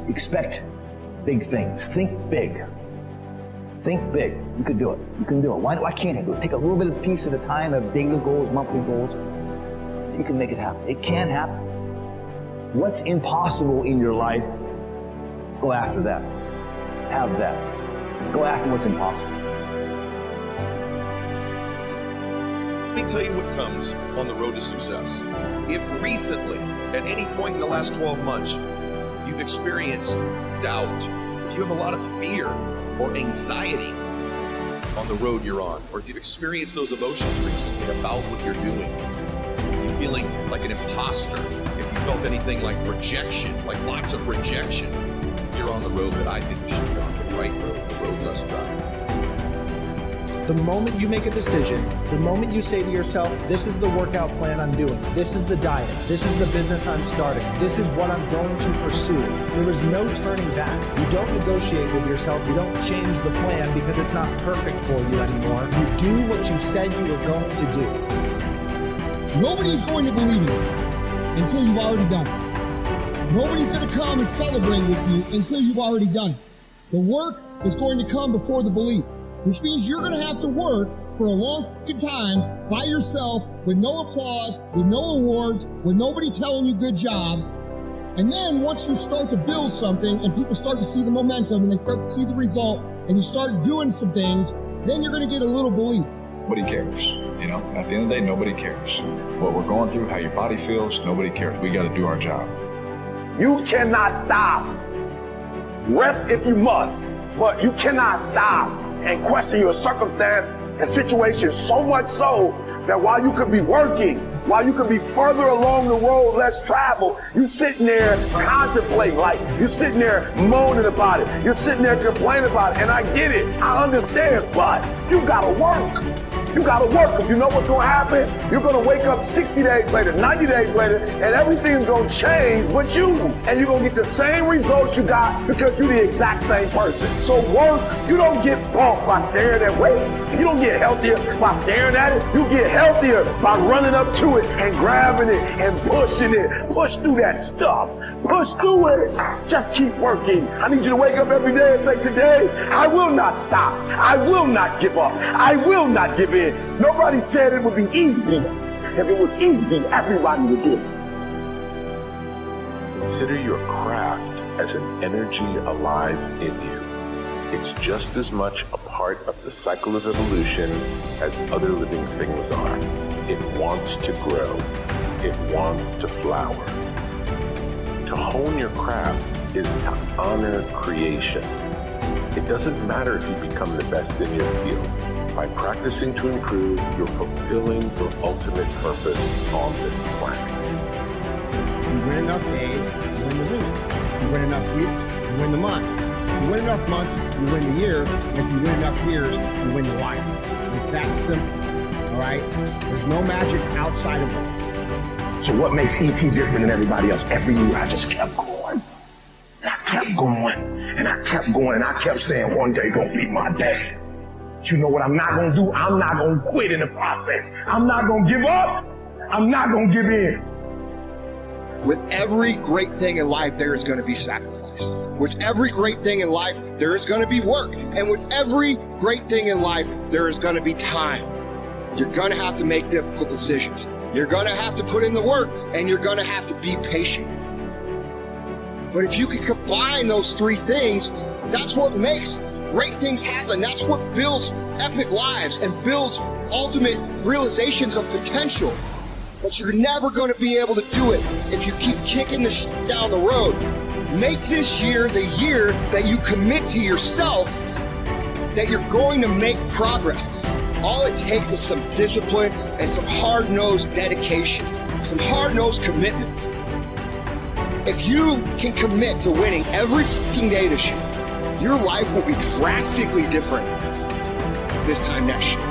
expect big things. Think big. Think big. You can do it. You can do it. Why can't you do it? Take a little bit of piece at a time of daily goals, monthly goals. You can make it happen. It can happen. What's impossible in your life, go after that. Have that. Go after what's impossible. Let me tell you what comes on the road to success. If recently, at any point in the last 12 months, you've experienced doubt, if you have a lot of fear or anxiety on the road you're on, or if you've experienced those emotions recently about what you're doing, you feeling like an imposter, if you felt anything like rejection, like lots of rejection, you're on the road that I think you should be on, the right road, the road less traveled. The moment you make a decision, the moment you say to yourself, this is the workout plan I'm doing, this is the diet, this is the business I'm starting, this is what I'm going to pursue, there is no turning back. You don't negotiate with yourself, you don't change the plan because it's not perfect for you anymore. You do what you said you were going to do. Nobody's going to believe you until you've already done it. Nobody's going to come and celebrate with you until you've already done it. The work is going to come before the belief, which means you're going to have to work for a long time by yourself with no applause, with no awards, with nobody telling you good job. And then once you start to build something and people start to see the momentum and they start to see the result and you start doing some things, then you're going to get a little belief. Nobody cares. You know, at the end of the day, nobody cares. What we're going through, how your body feels, nobody cares. We got to do our job. You cannot stop. Rest if you must, but you cannot stop and question your circumstance and situation, so much so that while you could be working, while you could be further along the road less traveled, you sitting there contemplating, like you're sitting there moaning about it, you're sitting there complaining about it, and I get it, I understand, but you gotta work. You gotta work, because you know what's gonna happen? You're gonna wake up 60 days later, 90 days later, and everything's gonna change but you. And you're gonna get the same results you got because you're the exact same person. So work, you don't get bumped by staring at weights. You don't get healthier by staring at it. You get healthier by running up to it and grabbing it and pushing it. Push through that stuff. Push through it. Just keep working. I need you to wake up every day and say, today, I will not stop. I will not give up. I will not give in. Nobody said it would be easy. If it was easy, everybody would do it. Consider your craft as an energy alive in you. It's just as much a part of the cycle of evolution as other living things are. It wants to grow. It wants to flower. To hone your craft is to honor creation. It doesn't matter if you become the best in your field. By practicing to improve, you're fulfilling your ultimate purpose on this planet. You win enough days, you win the week. You win enough weeks, you win the month. You win enough months, you win the year. And if you win enough years, you win your life. It's that simple, all right? There's no magic outside of it. So what makes ET different than everybody else? Every year I just kept going. And I kept going. And I kept going. And I kept saying, one day gonna be my day. You know what I'm not gonna do? I'm not gonna quit in the process. I'm not gonna give up. I'm not gonna give in. With every great thing in life, there is going to be sacrifice. With every great thing in life, there is going to be work. And with every great thing in life, there is going to be time. You're going to have to make difficult decisions. You're going to have to put in the work, and you're going to have to be patient. But if you can combine those three things, that's what makes great things happen. That's what builds epic lives and builds ultimate realizations of potential. But you're never going to be able to do it if you keep kicking the shit down the road. Make this year the year that you commit to yourself that you're going to make progress. All it takes is some discipline and some hard-nosed dedication, some hard-nosed commitment. If you can commit to winning every fucking day this year, your life will be drastically different this time next year.